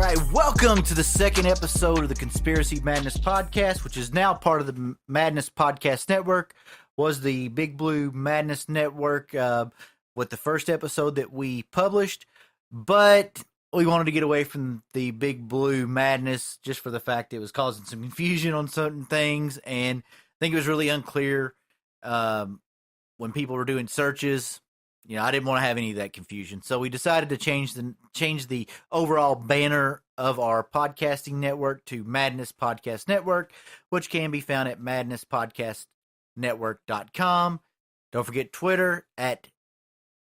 right, welcome to the second episode of the Conspiracy Madness Podcast, which is now part of the Madness Podcast Network. Was the Big Blue Madness Network with the first episode that we published, but we wanted to get away from the Big Blue Madness just for the fact it was causing some confusion on certain things, and I think it was really unclear when people were doing searches. You know, I didn't want to have any of that confusion. So we decided to change the overall banner of our podcasting network to Madness Podcast Network, which can be found at madnesspodcastnetwork.com. Don't forget Twitter at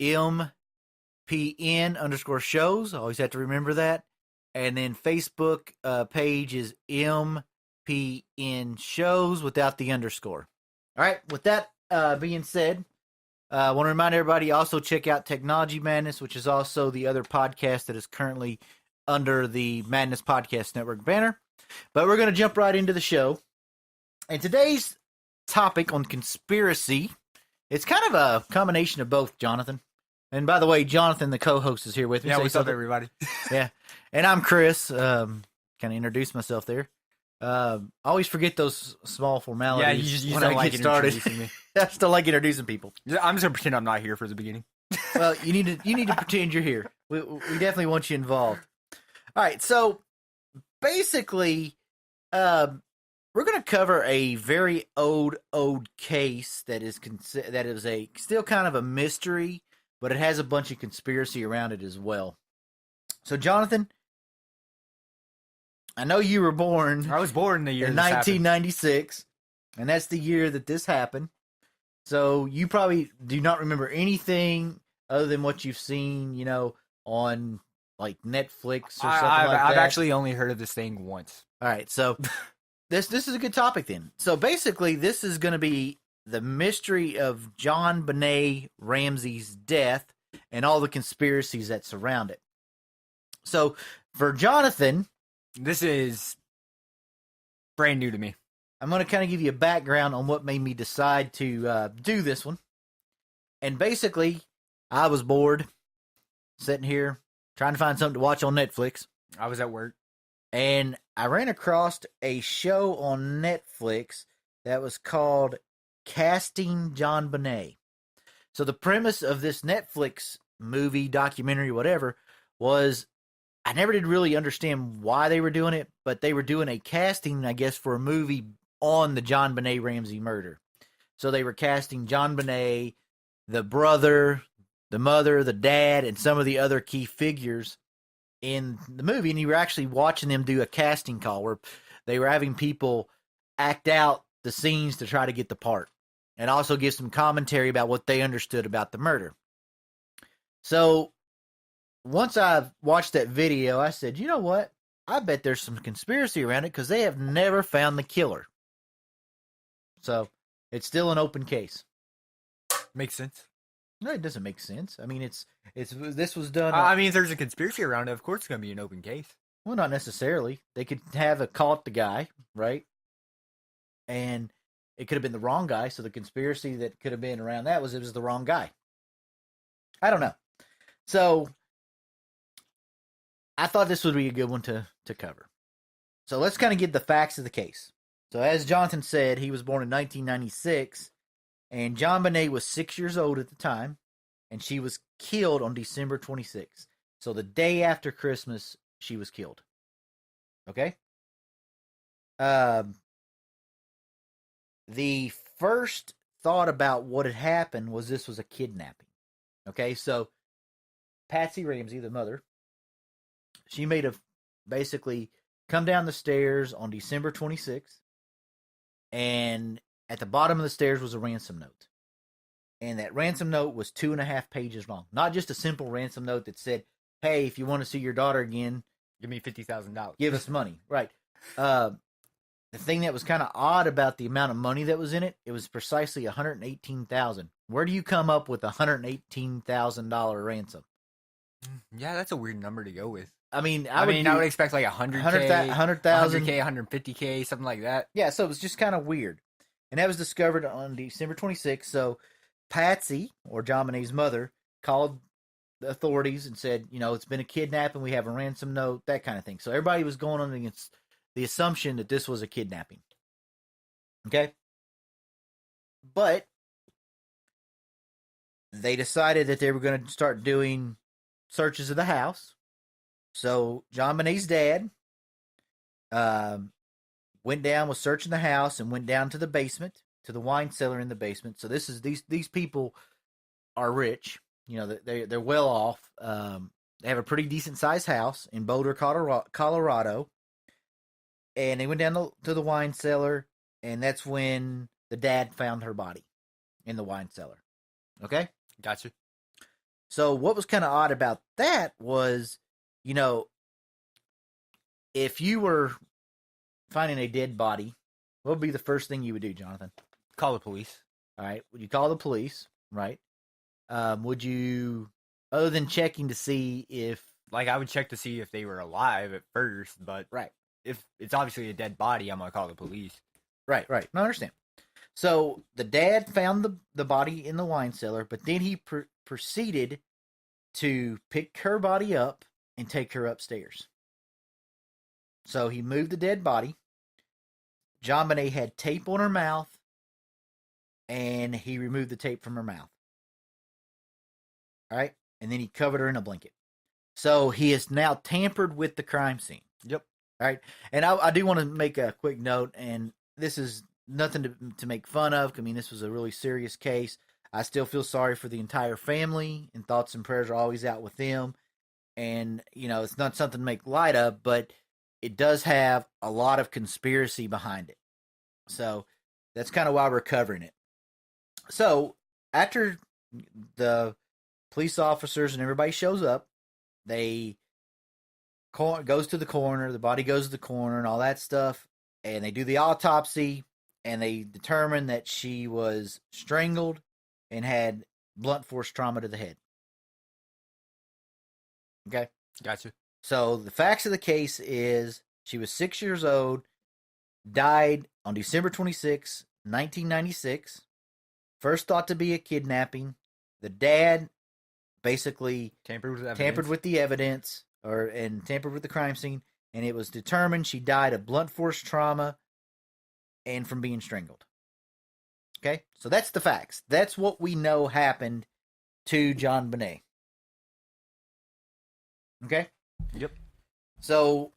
MPN_shows. I always have to remember that. And then Facebook page is MPN shows without the underscore. All right. With that being said, I want to remind everybody also check out Technology Madness, which is also the other podcast that is currently under the Madness Podcast Network banner. But we're going to jump right into the show. And today's topic on conspiracy, it's kind of a combination of both, Jonathan. And by the way, Jonathan, the co-host, is here with me. Yeah, what's up, everybody? Yeah. And I'm Chris. Kind of introduced myself there. I always forget those small formalities you when I get started. Me. I still like introducing people. I'm just gonna pretend I'm not here for the beginning. Well, you need to pretend you're here. We definitely want you involved. All right, so basically, we're going to cover a very old case that is still kind of a mystery, but it has a bunch of conspiracy around it as well. So, Jonathan, I know you were born. I was born in the year in 1996, and that's the year that this happened. So you probably do not remember anything other than what you've seen, you know, on like Netflix or something like that. I've actually only heard of this thing once. All right, so this is a good topic then. So basically, this is going to be the mystery of JonBenet Ramsey's death and all the conspiracies that surround it. So for Jonathan, this is brand new to me. I'm going to kind of give you a background on what made me decide to do this one. And basically, I was bored, sitting here, trying to find something to watch on Netflix. I was at work. And I ran across a show on Netflix that was called Casting JonBenet. So the premise of this Netflix movie, documentary, whatever, was I never did really understand why they were doing it, but they were doing a casting, I guess, for a movie on the JonBenet Ramsey murder. So they were casting JonBenet, the brother, the mother, the dad, and some of the other key figures in the movie. And you were actually watching them do a casting call where they were having people act out the scenes to try to get the part and also give some commentary about what they understood about the murder. So once I watched that video, I said, you know what? I bet there's some conspiracy around it because they have never found the killer. So it's still an open case. Makes sense. No, it doesn't make sense. I mean, this was done. I mean, if there's a conspiracy around it, of course it's going to be an open case. Well, not necessarily. They could have caught the guy, right? And it could have been the wrong guy. So the conspiracy that could have been around that was it was the wrong guy. I don't know. So I thought this would be a good one to cover. So let's kind of get the facts of the case. So as Jonathan said, he was born in 1996, and JonBenet was 6 years old at the time, and she was killed on December 26th. So the day after Christmas, she was killed. Okay? The first thought about what had happened was this was a kidnapping. Okay, so Patsy Ramsey, the mother, she made basically come down the stairs on December 26th, and at the bottom of the stairs was a ransom note. And that ransom note was 2.5 pages long. Not just a simple ransom note that said, hey, if you want to see your daughter again, give me $50,000. Give us money. Right. The thing that was kind of odd about the amount of money that was in it, it was precisely $118,000. Where do you come up with $118,000 ransom? Yeah, that's a weird number to go with. I mean, I would expect like 100,000, 100,000, 150K, something like that. Yeah, so it was just kind of weird. And that was discovered on December 26th. So Patsy, or JonBenet's mother, called the authorities and said, it's been a kidnapping. We have a ransom note, that kind of thing. So everybody was going on against the assumption that this was a kidnapping. Okay? But they decided that they were going to start doing searches of the house. So JonBenet's dad went down, was searching the house, and went down to the basement, to the wine cellar in the basement. So these people are rich. They're well off. They have a pretty decent sized house in Boulder, Colorado. And they went down to the wine cellar, and that's when the dad found her body in the wine cellar. Okay? Gotcha. So what was kind of odd about that was, if you were finding a dead body, what would be the first thing you would do, Jonathan? Call the police. All right. Would you call the police? Right. Would you, other than checking to see if... Like, I would check to see if they were alive at first, but right. If it's obviously a dead body, I'm going to call the police. Right. No, I understand. So the dad found the body in the wine cellar, but then he proceeded to pick her body up and take her upstairs. So he moved the dead body. JonBenet had tape on her mouth, and he removed the tape from her mouth. All right? And then he covered her in a blanket. So he has now tampered with the crime scene. Yep. All right? And I do want to make a quick note, and this is nothing to make fun of. I mean, this was a really serious case. I still feel sorry for the entire family, and thoughts and prayers are always out with them. And, it's not something to make light of, but it does have a lot of conspiracy behind it. So that's kind of why we're covering it. So after the police officers and everybody shows up, they goes to the coroner, the body goes to the coroner and all that stuff, and they do the autopsy, and they determine that she was strangled and had blunt force trauma to the head. Okay? Gotcha. So the facts of the case is she was 6 years old, died on December 26, 1996. First thought to be a kidnapping. The dad basically tampered with the evidence and tampered with the crime scene, and it was determined she died of blunt force trauma and from being strangled. Okay? So that's the facts. That's what we know happened to JonBenet. Okay? Yep. So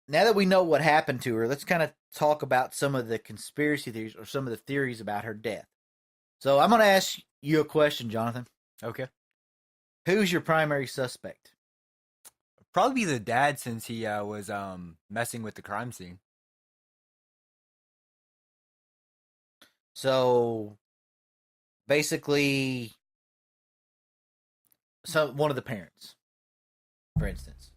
now that we know what happened to her, let's kind of talk about some of the conspiracy theories or some of the theories about her death. So I'm going to ask you a question, Jonathan. Okay. Who's your primary suspect? Probably the dad, since he was messing with the crime scene. So basically, one of the parents, for instance.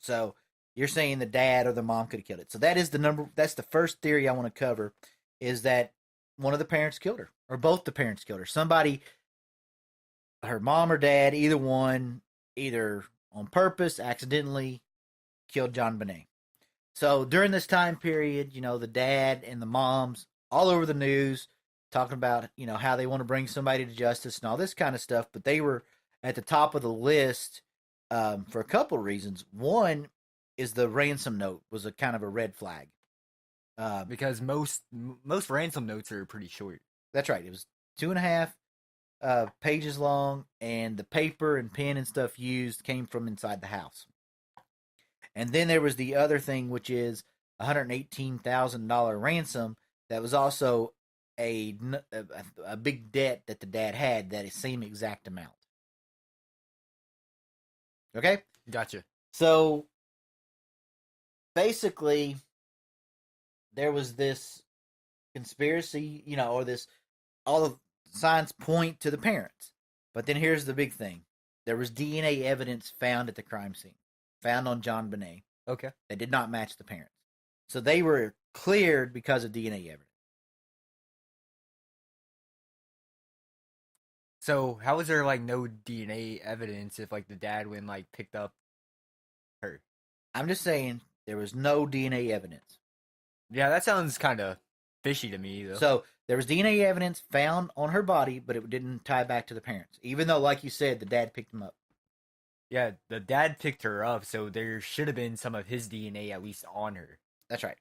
So you're saying the dad or the mom could have killed it. So that is that's the first theory I want to cover, is that one of the parents killed her, or both the parents killed her. Somebody, her mom or dad, either one, either on purpose, accidentally, killed JonBenet. So during this time period, the dad and the moms all over the news talking about, how they want to bring somebody to justice and all this kind of stuff. But they were at the top of the list for a couple of reasons. One is the ransom note was a kind of a red flag. Because most ransom notes are pretty short. That's right. It was 2.5 pages long, and the paper and pen and stuff used came from inside the house. And then there was the other thing, which is $118,000 ransom. That was also a big debt that the dad had, that same exact amount. Okay? Gotcha. So basically, there was this conspiracy, or this, all the signs point to the parents. But then here's the big thing. There was DNA evidence found at the crime scene, found on JonBenet. Okay. That did not match the parents. So they were cleared because of DNA evidence. So how was there no DNA evidence if the dad went picked up her? I'm just saying there was no DNA evidence. Yeah, that sounds kind of fishy to me, though. So there was DNA evidence found on her body, but it didn't tie back to the parents. Even though, like you said, the dad picked them up. Yeah, the dad picked her up, so there should have been some of his DNA at least on her. That's right.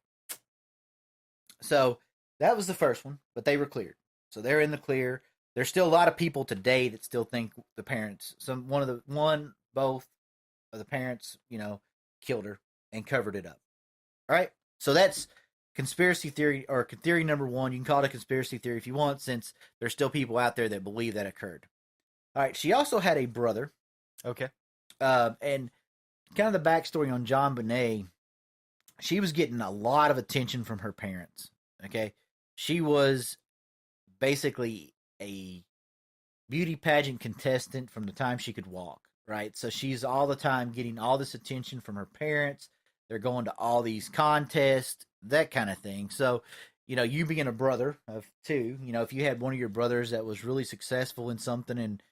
So that was the first one, but they were cleared. So they're in the clear. There's still a lot of people today that still think the parents, both of the parents, killed her and covered it up. All right. So that's conspiracy theory, or theory number one. You can call it a conspiracy theory if you want, since there's still people out there that believe that occurred. All right. She also had a brother. Okay. And kind of the backstory on JonBenet, she was getting a lot of attention from her parents. Okay. She was basically a beauty pageant contestant from the time she could walk, right? So she's all the time getting all this attention from her parents. They're going to all these contests, that kind of thing. So, you being a brother of two, if you had one of your brothers that was really successful in something, and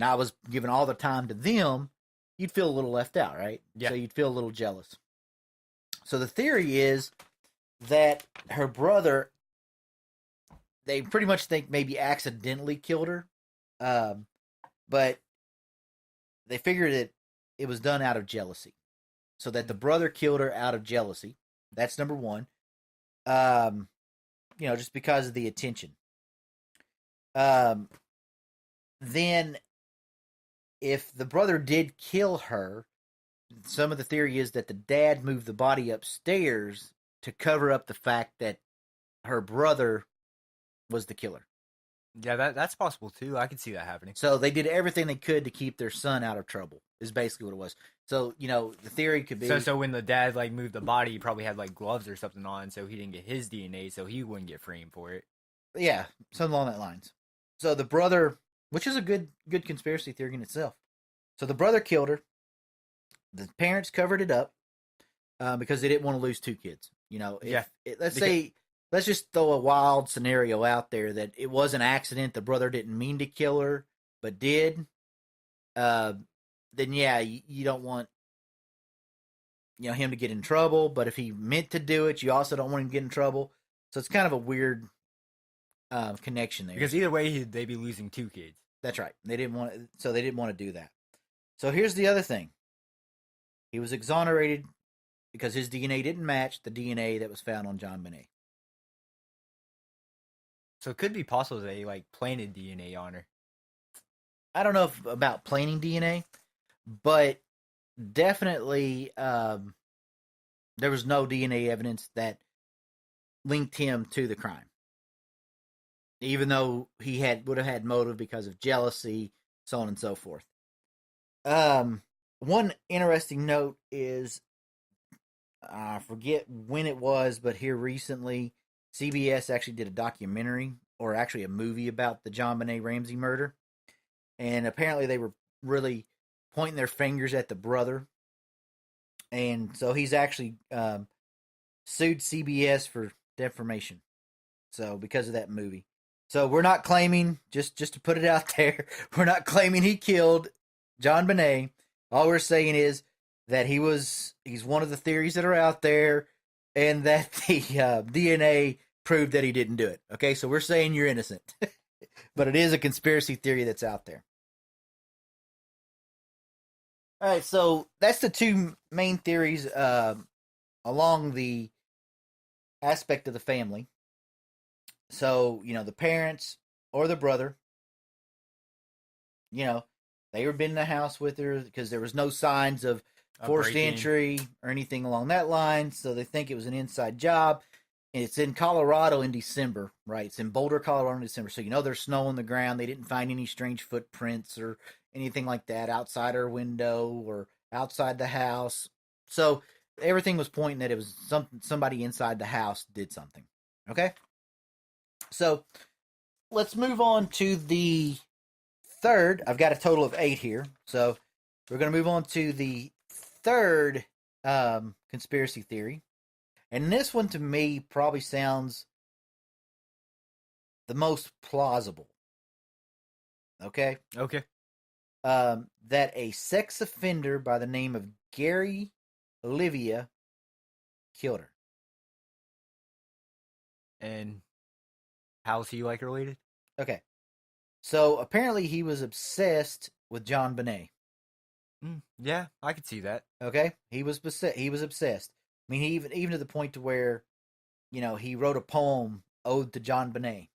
I was giving all the time to them, you'd feel a little left out, right? Yeah. So you'd feel a little jealous. So the theory is that her brother, they pretty much think maybe accidentally killed her, but they figured it was done out of jealousy. So that the brother killed her out of jealousy. That's number one. Just because of the attention. Then, if the brother did kill her, some of the theory is that the dad moved the body upstairs to cover up the fact that her brother was the killer. Yeah, that's possible too. I can see that happening. So they did everything they could to keep their son out of trouble, is basically what it was. So, the theory could be... So when the dad moved the body, he probably had gloves or something on, so he didn't get his DNA, so he wouldn't get framed for it. Yeah, something along that lines. So the brother, which is a good conspiracy theory in itself. So the brother killed her. The parents covered it up because they didn't want to lose two kids. Let's just throw a wild scenario out there that it was an accident. The brother didn't mean to kill her, but did. Then yeah, you don't want him to get in trouble. But if he meant to do it, you also don't want him to get in trouble. So it's kind of a weird connection there. Because either way, they'd be losing two kids. That's right. They didn't want to do that. So here's the other thing. He was exonerated because his DNA didn't match the DNA that was found on JonBenet. So it could be possible they planted DNA on her. I don't know about planting DNA, but definitely there was no DNA evidence that linked him to the crime. Even though he would have had motive because of jealousy, so on and so forth. One interesting note is, I forget when it was, but here recently, CBS actually did a documentary, or actually a movie, about the JonBenet Ramsey murder. And apparently they were really pointing their fingers at the brother. And so he's actually sued CBS for defamation. So because of that movie. So we're not claiming, just to put it out there, we're not claiming he killed JonBenet. All we're saying is that he's one of the theories that are out there, and that the DNA proved that he didn't do it. Okay, so we're saying you're innocent. But it is a conspiracy theory that's out there. All right, so that's the two main theories along the aspect of the family. So, the parents or the brother, they were been in the house with her because there was no signs of forced entry or anything along that line. So they think it was an inside job. And it's in Colorado in December, right? It's in Boulder, Colorado in December. So, there's snow on the ground. They didn't find any strange footprints or anything like that outside her window or outside the house. So everything was pointing that it was somebody inside the house did something. Okay? So let's move on to the third. I've got a total of 8 here. So we're going to move on to the third conspiracy theory. And this one, to me, probably sounds the most plausible. Okay? Okay. That a sex offender by the name of Gary Olivia killed her. And how's he related? Okay. So apparently he was obsessed with JonBenet. Yeah, I could see that. Okay, he was he was obsessed. I mean, he even to the point to where, he wrote a poem ode to JonBenet.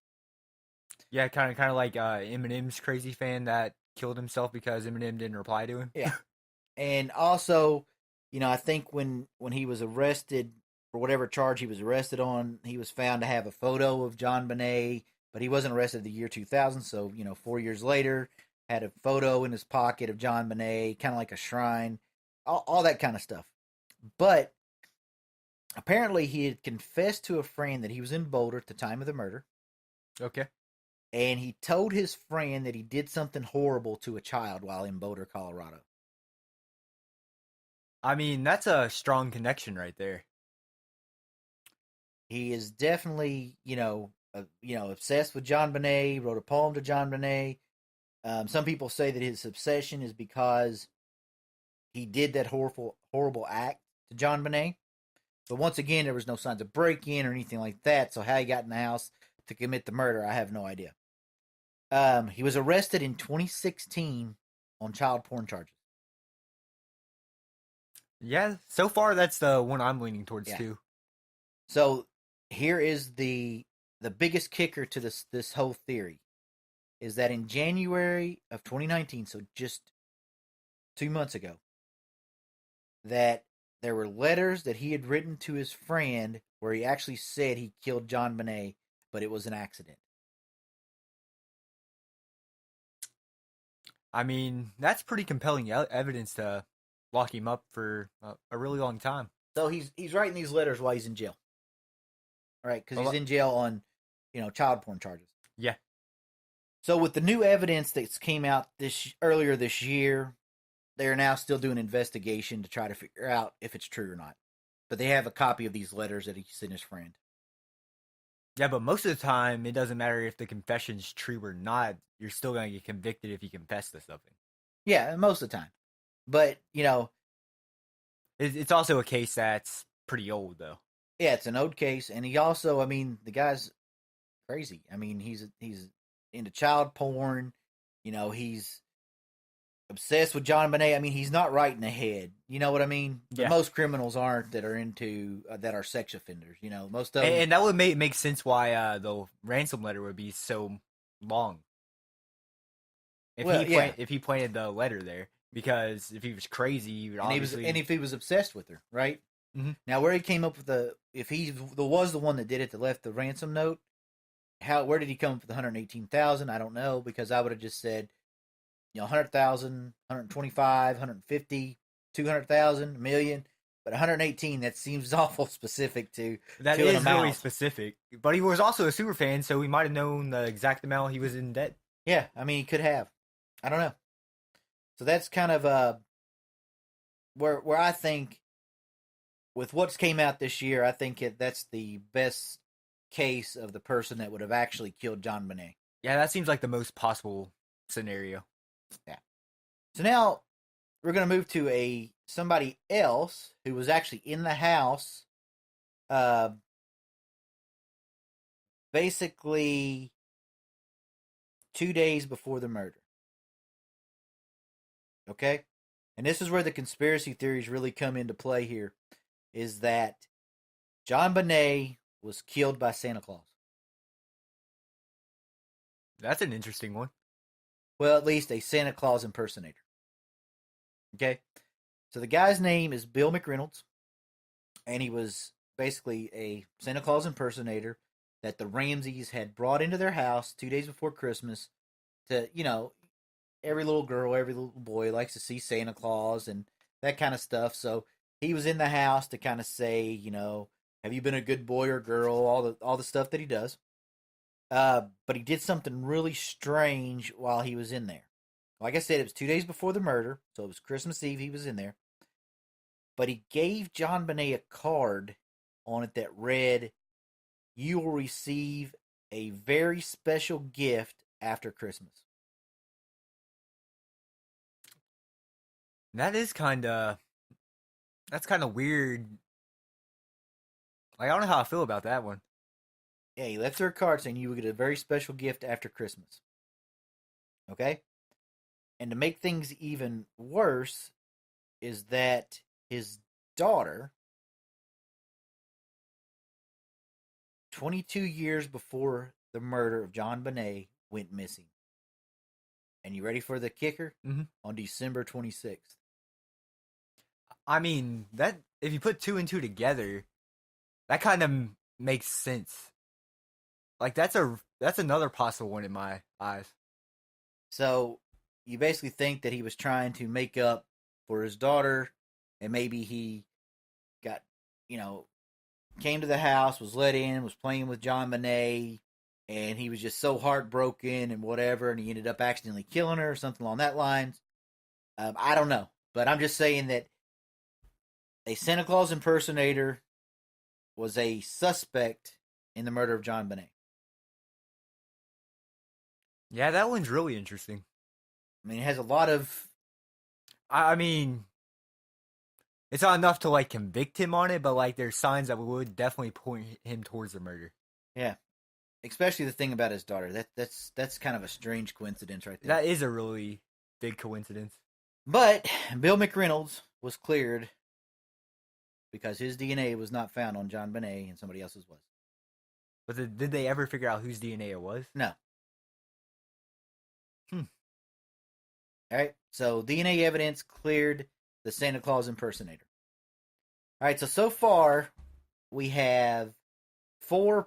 Yeah, kind of like Eminem's crazy fan that killed himself because Eminem didn't reply to him. Yeah, and also, I think when he was arrested for whatever charge he was arrested on, he was found to have a photo of JonBenet, but he wasn't arrested the year 2000. So 4 years later, had a photo in his pocket of JonBenet, kind of like a shrine, all that kind of stuff. But apparently, he had confessed to a friend that he was in Boulder at the time of the murder, Okay. and he told his friend that he did something horrible to a child while in Boulder, Colorado. I mean, that's a strong connection right there. He is definitely, obsessed with JonBenet. Wrote a poem to JonBenet. Some people say that his obsession is because he did that horrible act to JonBenet. But once again, there was no signs of break-in or anything like that. So how he got in the house to commit the murder, I have no idea. He was arrested in 2016 on child porn charges. Yeah, so far that's the one I'm leaning towards Yeah. too. So here is the biggest kicker to this whole theory is that in January of 2019, so just 2 months ago, that there were letters that he had written to his friend where he actually said he killed JonBenet, but it was an accident. I mean, that's pretty compelling evidence to lock him up for a really long time. So he's writing these letters while he's in jail, right? Because he's in jail on, child porn charges. Yeah. So with the new evidence that's came out earlier this year, they are now still doing an investigation to try to figure out if it's true or not. But they have a copy of these letters that he sent his friend. Yeah, but most of the time, it doesn't matter if the confession's true or not. You're still going to get convicted if you confess to something. Yeah, most of the time. But, it's also a case that's pretty old, though. Yeah, it's an old case. And he also, the guy's crazy. He's into child porn. He's obsessed with JonBenet. He's not right in the head. You know what I mean? Yeah. But most criminals aren't that are into that are sex offenders. Most of them. And that would make sense why the ransom letter would be so long. If he planted the letter there, because if he was crazy, he would obviously. And if he was obsessed with her, right? Mm-hmm. Now, where he came up with if he was the one that did it that left the ransom note, where did he come up with 118,000? I don't know, because I would have just said, 100,000, 125, 150, 200,000, a million. But 118, that seems awful specific to that to is really specific. But he was also a super fan, so he might have known the exact amount he was in debt. Yeah, he could have. I don't know. So that's kind of where I think, with what's came out this year, I think that's the best case of the person that would have actually killed JonBenet. Yeah, that seems like the most possible scenario. Yeah. So now we're going to move to somebody else who was actually in the house, basically 2 days before the murder. Okay? And this is where the conspiracy theories really come into play here, is that JonBenet was killed by Santa Claus. That's an interesting one. Well, at least a Santa Claus impersonator. Okay? So the guy's name is Bill McReynolds, and he was basically a Santa Claus impersonator that the Ramseys had brought into their house 2 days before Christmas to, every little girl, every little boy likes to see Santa Claus and that kind of stuff. So he was in the house to kind of say, have you been a good boy or girl? All the stuff that he does. But he did something really strange while he was in there. Like I said, it was 2 days before the murder, so it was Christmas Eve. He was in there, but he gave JonBenet a card on it that read, "You will receive a very special gift after Christmas." That's kind of weird. Like, I don't know how I feel about that one. Yeah, he left her a card saying you will get a very special gift after Christmas. Okay? And to make things even worse, is that his daughter, 22 years before the murder of JonBenet, went missing. And you ready for the kicker? Mm-hmm. On December 26th. I mean, that if you put two and two together, that kind of makes sense. Like that's another possible one in my eyes. So you basically think that he was trying to make up for his daughter, and maybe he got, came to the house, was let in, was playing with JonBenet, and he was just so heartbroken and whatever, and he ended up accidentally killing her or something along that lines. I don't know, but I'm just saying that a Santa Claus impersonator was a suspect in the murder of JonBenet. Yeah, that one's really interesting. I mean, it has a lot of. I mean, it's not enough to like convict him on it, but like there's signs that would definitely point him towards the murder. Yeah, especially the thing about his daughter. That's kind of a strange coincidence right there. That is a really big coincidence. But Bill McReynolds was cleared because his DNA was not found on JonBenet and somebody else's was. But did they ever figure out whose DNA it was? No. All right, so DNA evidence cleared the Santa Claus impersonator. All right, so far we have 4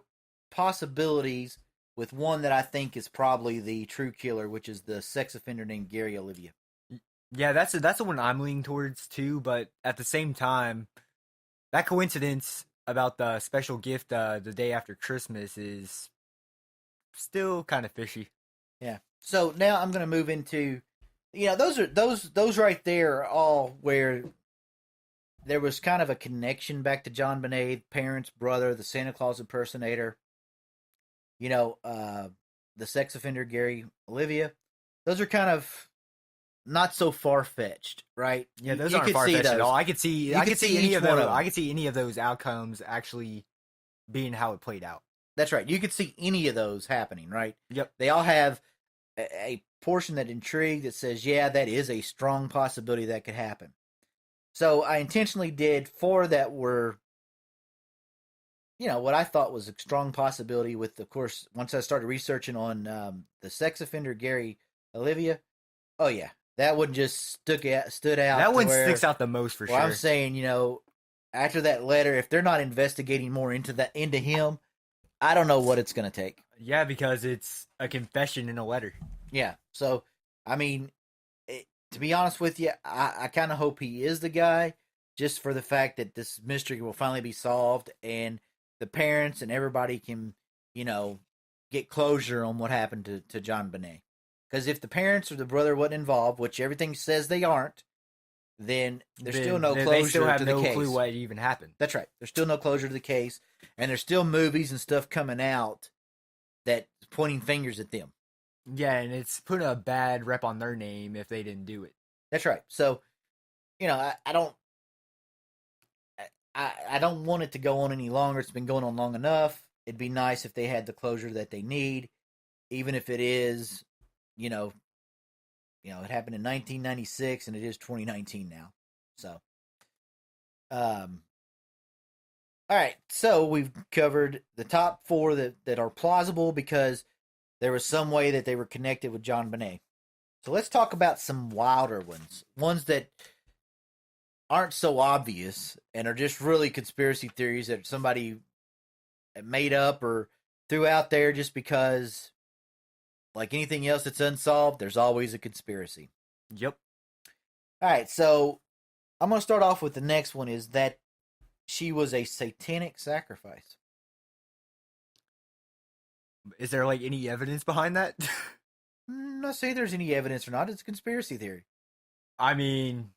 possibilities with one that I think is probably the true killer, which is the sex offender named Gary Olivia. Yeah, that's the one I'm leaning towards too, but at the same time, that coincidence about the special gift the day after Christmas is still kind of fishy. Yeah. So now I'm going to move into, those right there are all where there was kind of a connection back to JonBenet, parents, brother, the Santa Claus impersonator, the sex offender Gary Olivia. Those are kind of not so far fetched, right? Yeah, those aren't far fetched at all. I could see any of those. I could see any of those outcomes actually being how it played out. That's right. You could see any of those happening, right? Yep. They all have a portion that intrigue that says, yeah, that is a strong possibility that could happen. So I intentionally did 4 that were, what I thought was a strong possibility with, of course, once I started researching on the sex offender Gary Olivia, oh yeah, that one just stood out. That one sticks out the most for sure. I'm saying, after that letter, if they're not investigating more into him, I don't know what it's going to take. Yeah, because it's a confession in a letter. Yeah. So, I mean, to be honest with you, I kind of hope he is the guy, just for the fact that this mystery will finally be solved and the parents and everybody can, get closure on what happened to JonBenet. Because if the parents or the brother wasn't involved, which everything says they aren't, then there's still no closure they still have to the no case. clue what even happened. That's right. There's still no closure to the case, and there's still movies and stuff coming out that's pointing fingers at them. Yeah, and it's putting a bad rep on their name if they didn't do it. That's right. So, I don't want it to go on any longer. It's been going on long enough. It'd be nice if they had the closure that they need, even if it is, it happened in 1996 and it is 2019 now. So, all right. So we've covered the top 4 that are plausible because there was some way that they were connected with JonBenet. So let's talk about some wilder ones that aren't so obvious and are just really conspiracy theories that somebody made up or threw out there just because, like anything else that's unsolved, there's always a conspiracy. Yep. All right, so I'm going to start off with the next one is that she was a satanic sacrifice. Is there like any evidence behind that? I'm not saying there's any evidence or not. It's a conspiracy theory. I mean,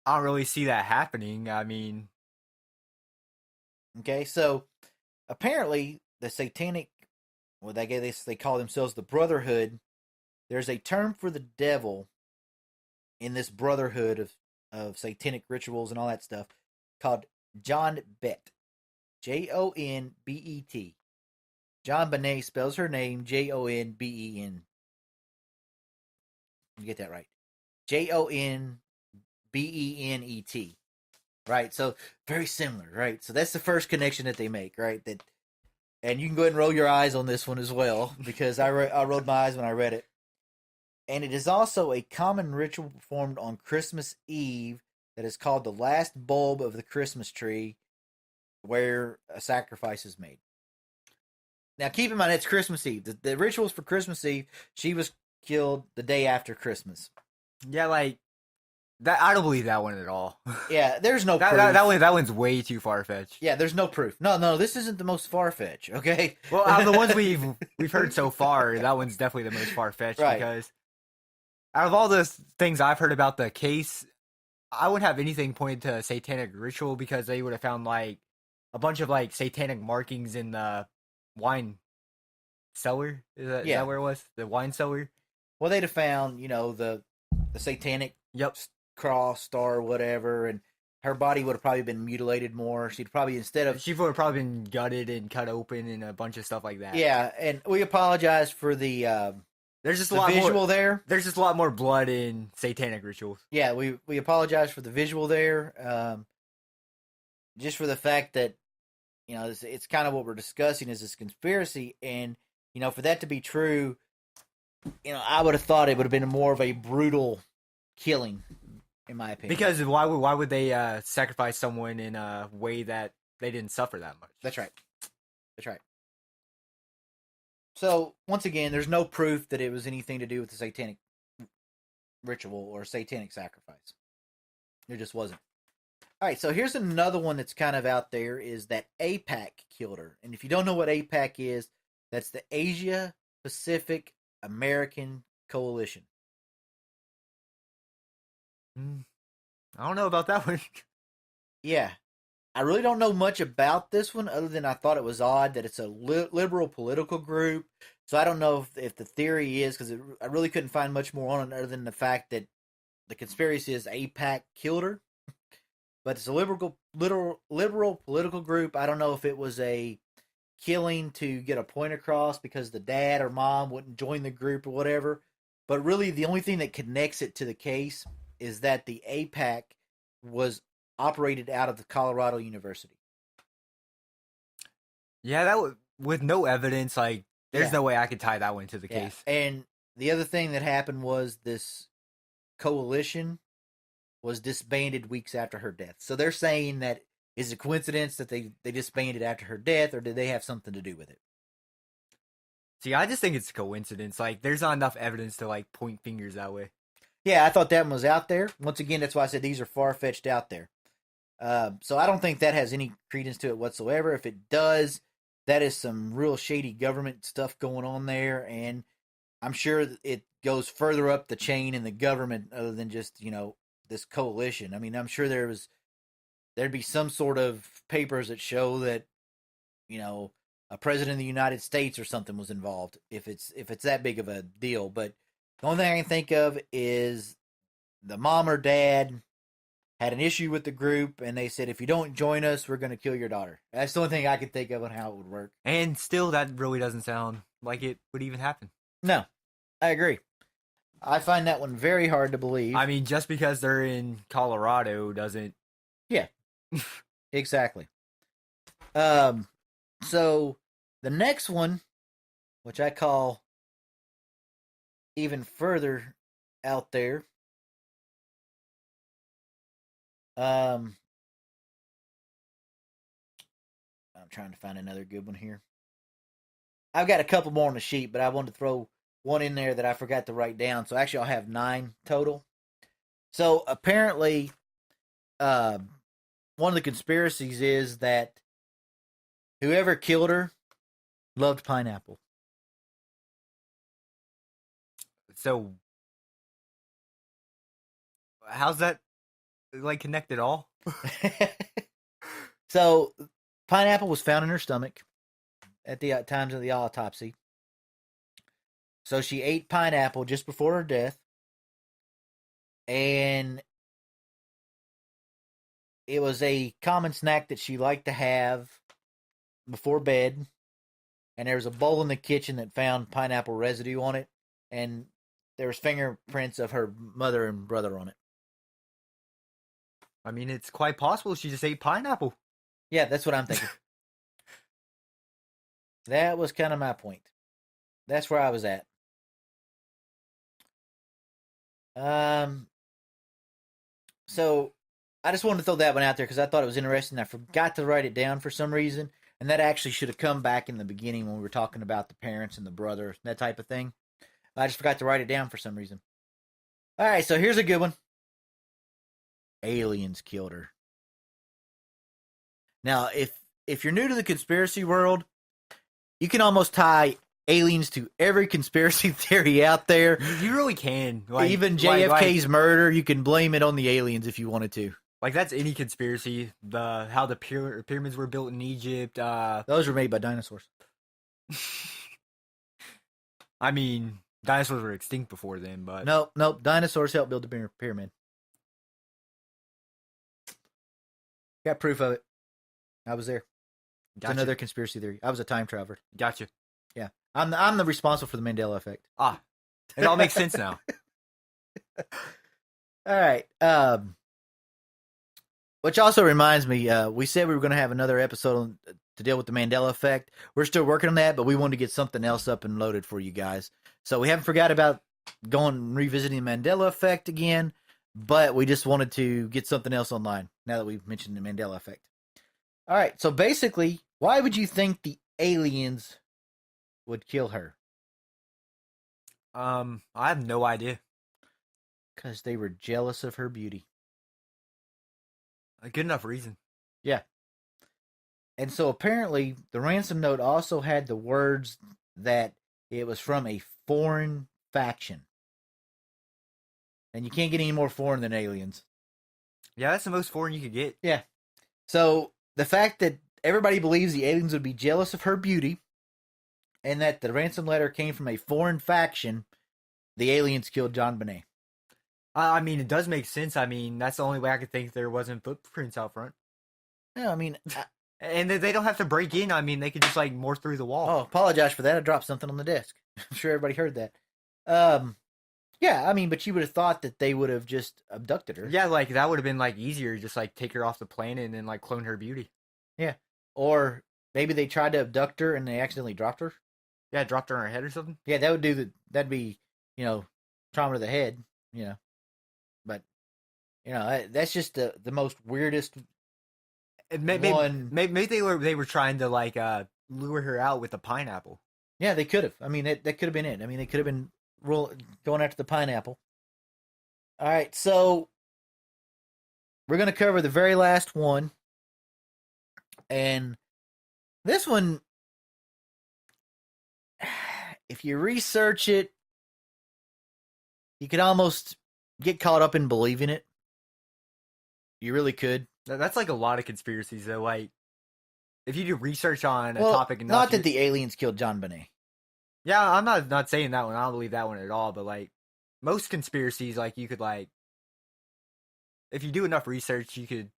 I don't really see that happening. I mean, okay, so apparently the satanic, well, they call themselves the Brotherhood. There's a term for the devil in this brotherhood of satanic rituals and all that stuff called JonBet. JonBet. JonBenet spells her name JonBen. You get that right. JonBenet. Benet, right? So very similar, right? So that's the first connection that they make, right? That, and you can go ahead and roll your eyes on this one as well, because I rolled my eyes when I read it. And it is also a common ritual performed on Christmas Eve that is called the last bulb of the Christmas tree, where a sacrifice is made. Now, keep in mind, it's Christmas Eve. The rituals for Christmas Eve, she was killed the day after Christmas. Yeah, like that. I don't believe that one at all. Yeah, there's no proof. That one's way too far fetched. Yeah, there's no proof. No, this isn't the most far fetched. Okay. Well, out of the ones we've heard so far, that one's definitely the most far fetched, right. Because out of all the things I've heard about the case, I wouldn't have anything pointed to a satanic ritual, because they would have found like a bunch of like satanic markings in the wine cellar. Is that where it was? The wine cellar? Well, they'd have found, the satanic cross, star, whatever, and her body would have probably been mutilated more. She would have probably been gutted and cut open and a bunch of stuff like that. Yeah, and we apologize for the there's just the a lot visual more there. There's just a lot more blood in satanic rituals. Yeah, we apologize for the visual there. Just for the fact that it's kind of what we're discussing is this conspiracy, and for that to be true, I would have thought it would have been more of a brutal killing, in my opinion. Because why would they sacrifice someone in a way that they didn't suffer that much? That's right. So once again, there's no proof that it was anything to do with the satanic ritual or satanic sacrifice. There just wasn't. All right, so here's another one that's kind of out there, is that AIPAC killed her. And if you don't know what AIPAC is, that's the Asia Pacific American Coalition. I don't know about that one. Yeah. I really don't know much about this one, other than I thought it was odd that it's a liberal political group. So I don't know if the theory is, because I really couldn't find much more on it other than the fact that the conspiracy is AIPAC killed her. But it's a liberal political group. I don't know if it was a killing to get a point across because the dad or mom wouldn't join the group or whatever. But really, the only thing that connects it to the case is that the AIPAC was operated out of the Colorado University. Yeah, that would, with no evidence, like there's no way I could tie that one to the case. And the other thing that happened was this coalition was disbanded weeks after her death. So they're saying that is it a coincidence that they disbanded after her death, or did they have something to do with it? See, I just think it's a coincidence. Like, there's not enough evidence to like point fingers that way. Yeah, I thought that one was out there. Once again, that's why I said these are far-fetched out there. So I don't think that has any credence to it whatsoever. If it does, that is some real shady government stuff going on there, and I'm sure it goes further up the chain in the government other than just, this coalition. I mean, I'm sure there'd be some sort of papers that show that, a president of the United States or something was involved, if it's that big of a deal. But the only thing I can think of is the mom or dad had an issue with the group, and they said, if you don't join us, we're going to kill your daughter. That's the only thing I could think of on how it would work. And still, that really doesn't sound like it would even happen. No, I agree. I find that one very hard to believe. I mean, just because they're in Colorado doesn't... Yeah, exactly. So the next one, which I call even further out there, I'm trying to find another good one here. I've got a couple more on the sheet, but I wanted to throw one in there that I forgot to write down. So actually, I'll have 9 total. So apparently, one of the conspiracies is that whoever killed her loved pineapple. So, how's that like connect at all? So, pineapple was found in her stomach at the times of the autopsy. So she ate pineapple just before her death, and it was a common snack that she liked to have before bed. And there was a bowl in the kitchen that found pineapple residue on it, and there was fingerprints of her mother and brother on it. I mean, it's quite possible she just ate pineapple. Yeah, that's what I'm thinking. That was kind of my point. That's where I was at. Um, so I just wanted to throw that one out there because I thought it was interesting. I forgot to write it down for some reason, and that actually should have come back in the beginning when we were talking about the parents and the brother, that type of thing. I just forgot to write it down for some reason. All right, so here's a good one. Aliens killed her. Now, if you're new to the conspiracy world, you can almost tie aliens to every conspiracy theory out there. You really can. Even JFK's murder, you can blame it on the aliens if you wanted to. Like, that's any conspiracy. How the pyramids were built in Egypt. Those were made by dinosaurs. I mean, dinosaurs were extinct before then, but... Nope. Dinosaurs helped build the pyramid. Got proof of it. I was there. It's Gotcha. another conspiracy theory. I was a time traveler. Gotcha. Yeah. I'm the responsible for the Mandela effect. It all makes sense now. All right. Which also reminds me, we said we were going to have another episode to deal with the Mandela effect. We're still working on that, but we wanted to get something else up and loaded for you guys. So we haven't forgot about going and revisiting the Mandela effect again, but we just wanted to get something else online now that we've mentioned the Mandela effect. All right. So basically, why would you think the aliens would kill her? I have no idea. Because they were jealous of her beauty. A good enough reason. Yeah. And so apparently the ransom note also had the words that it was from a foreign faction. And you can't get any more foreign than aliens. Yeah, that's the most foreign you could get. Yeah. So the fact that everybody believes the aliens would be jealous of her beauty and that the ransom letter came from a foreign faction, the aliens killed JonBenet. I mean, it does make sense. I mean, that's the only way I could think there wasn't footprints out front. Yeah, I mean... and they don't have to break in. I mean, they could just, like, morph through the wall. Oh, apologize for that. I dropped something on the desk. I'm sure everybody heard that. Yeah, I mean, but you would have thought that they would have just abducted her. Yeah, like, that would have been, like, easier. Just, like, take her off the planet and then, like, clone her beauty. Yeah. Or maybe they tried to abduct her and they accidentally dropped her. Yeah, dropped her on her head or something. Yeah, that'd be, trauma to the head, But, that's just the most weirdest one. Maybe they were trying to, like, lure her out with a pineapple. Yeah, they could have. I mean, that could have been it. I mean, they could have been going after the pineapple. All right, so we're going to cover the very last one. And this one, if you research it, you could almost get caught up in believing it. You really could. That's like a lot of conspiracies, though. Like, if you do research on a topic, not that the aliens killed JonBenet. Yeah, I'm not saying that one. I don't believe that one at all. But like, most conspiracies, like you could like, if you do enough research, you could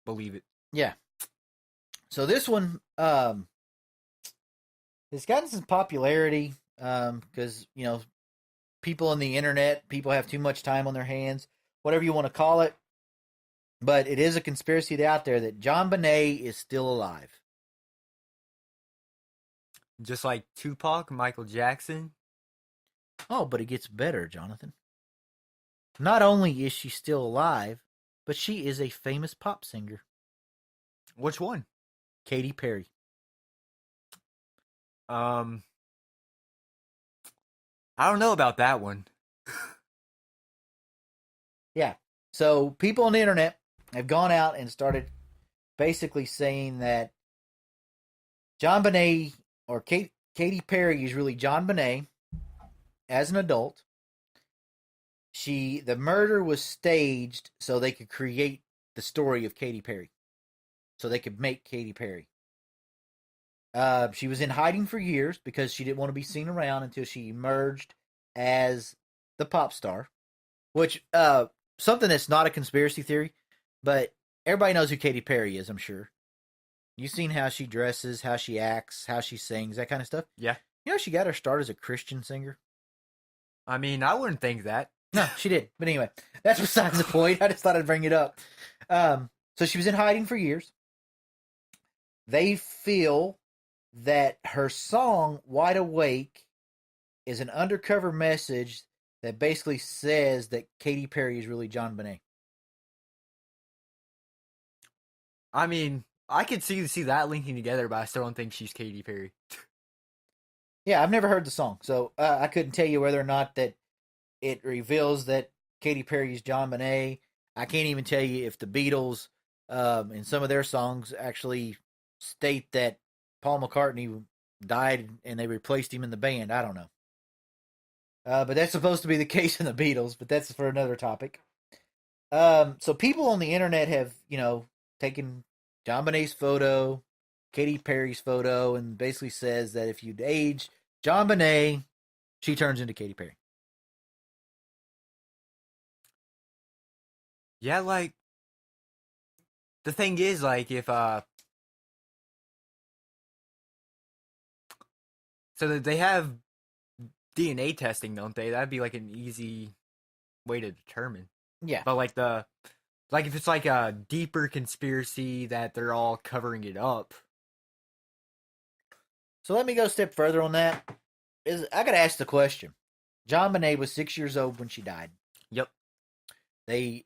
believe it. Yeah. So this one, it's gotten some popularity because people on the internet, people have too much time on their hands, whatever you want to call it. But it is a conspiracy out there that JonBenet is still alive. Just like Tupac, Michael Jackson. Oh, but it gets better, Jonathan. Not only is she still alive, but she is a famous pop singer. Which one? Katy Perry. I don't know about that one. Yeah. So people on the internet have gone out and started basically saying that JonBenet or Katy Perry is really JonBenet as an adult. The murder was staged so they could create the story of Katy Perry. So they could make Katy Perry. She was in hiding for years because she didn't want to be seen around until she emerged as the pop star. Which, something that's not a conspiracy theory, but everybody knows who Katy Perry is, I'm sure. You've seen how she dresses, how she acts, how she sings, that kind of stuff. Yeah. She got her start as a Christian singer. I mean, I wouldn't think that. No, she did. But anyway, that's besides the point. I just thought I'd bring it up. So she was in hiding for years. They feel that her song "Wide Awake" is an undercover message that basically says that Katy Perry is really JonBenet. I mean, I could see that linking together, but I still don't think she's Katy Perry. Yeah, I've never heard the song, so I couldn't tell you whether or not that it reveals that Katy Perry is JonBenet. I can't even tell you if the Beatles, in some of their songs, actually state that Paul McCartney died and they replaced him in the band. I don't know. But that's supposed to be the case in the Beatles, but that's for another topic. So people on the internet have, taken JonBenet's photo, Katy Perry's photo, and basically says that if you age JonBenet, she turns into Katy Perry. Yeah, like the thing is, like if so that they have DNA testing, don't they? That'd be like an easy way to determine. Yeah. But like if it's like a deeper conspiracy that they're all covering it up. So let me go a step further on that. I got to ask the question. JonBenet was 6 years old when she died. Yep. They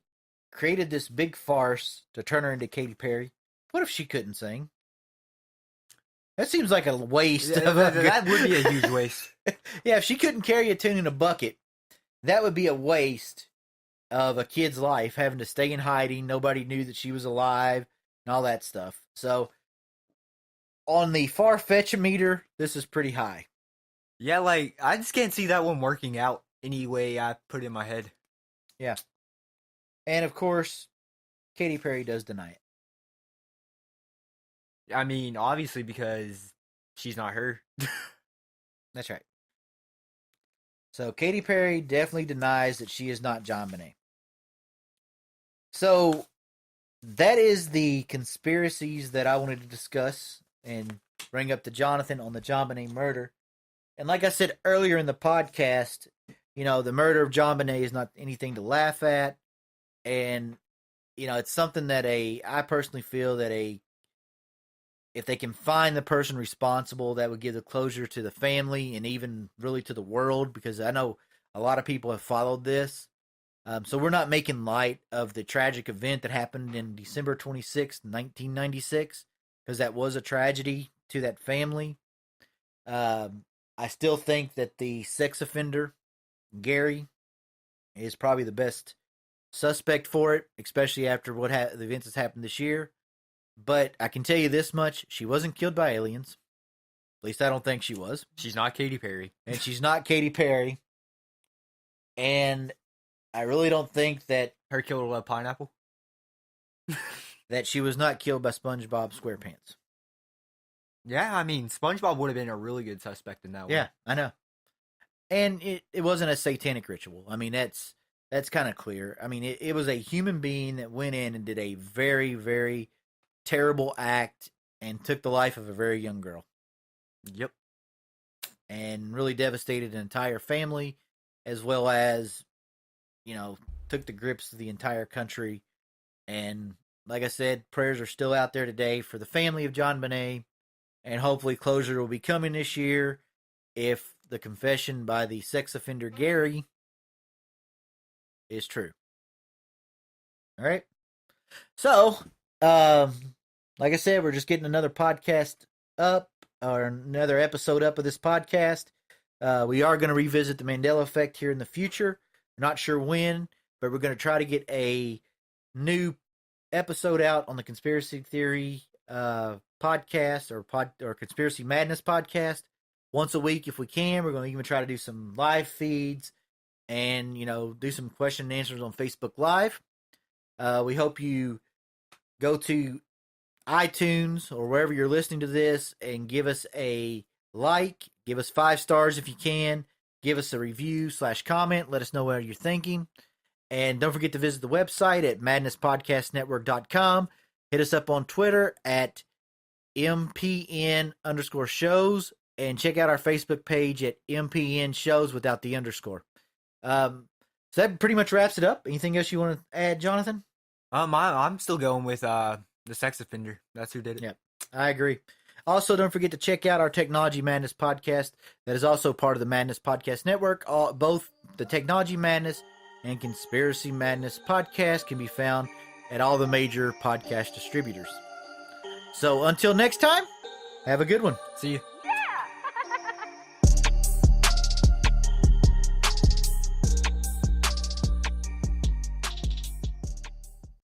created this big farce to turn her into Katy Perry. What if she couldn't sing? That seems like a waste. That would be a huge waste. Yeah, if she couldn't carry a tune in a bucket, that would be a waste of a kid's life, having to stay in hiding. Nobody knew that she was alive and all that stuff. So, on the far-fetched meter, this is pretty high. Yeah, like, I just can't see that one working out any way I put it in my head. Yeah. And, of course, Katy Perry does deny it. I mean, obviously, because she's not her. That's right. So, Katy Perry definitely denies that she is not JonBenet. So, that is the conspiracies that I wanted to discuss and bring up to Jonathan on the JonBenet murder. And like I said earlier in the podcast, the murder of JonBenet is not anything to laugh at. And, it's something that I personally feel that if they can find the person responsible, that would give the closure to the family and even really to the world, because I know a lot of people have followed this. So we're not making light of the tragic event that happened in December 26, 1996, because that was a tragedy to that family. I still think that the sex offender, Gary, is probably the best suspect for it, especially after the events that's happened this year. But I can tell you this much: she wasn't killed by aliens. At least I don't think she was. She's not Katy Perry. And she's not Katy Perry. And I really don't think that Her killer pineapple? that she was not killed by SpongeBob SquarePants. Yeah, I mean, SpongeBob would have been a really good suspect in that one. Yeah, I know. And it wasn't a satanic ritual. I mean, that's kind of clear. I mean, it was a human being that went in and did a very, very terrible act and took the life of a very young girl. Yep. And really devastated an entire family, as well as, took the grips of the entire country. And like I said, prayers are still out there today for the family of JonBenet, and hopefully closure will be coming this year if the confession by the sex offender Gary is true. All right. So, like I said, we're just getting another podcast up, or another episode up of this podcast. We are going to revisit the Mandela effect here in the future. We're not sure when, but we're going to try to get a new episode out on the Conspiracy Theory podcast or Conspiracy Madness podcast once a week if we can. We're going to even try to do some live feeds and, do some question and answers on Facebook Live. We hope you go to iTunes or wherever you're listening to this and give us a like, give us 5 stars if you can, give us a review / comment, let us know what you're thinking. And don't forget to visit the website at madnesspodcastnetwork.com. Hit us up on Twitter at MPN_shows, and check out our Facebook page at MPN shows without the underscore. So that pretty much wraps it up. Anything else you want to add, Jonathan? I'm still going with the sex offender. That's who did it. Yeah, I agree. Also, don't forget to check out our Technology Madness podcast. That is also part of the Madness Podcast Network. Both the Technology Madness and Conspiracy Madness podcast can be found at all the major podcast distributors. So until next time, have a good one. See you.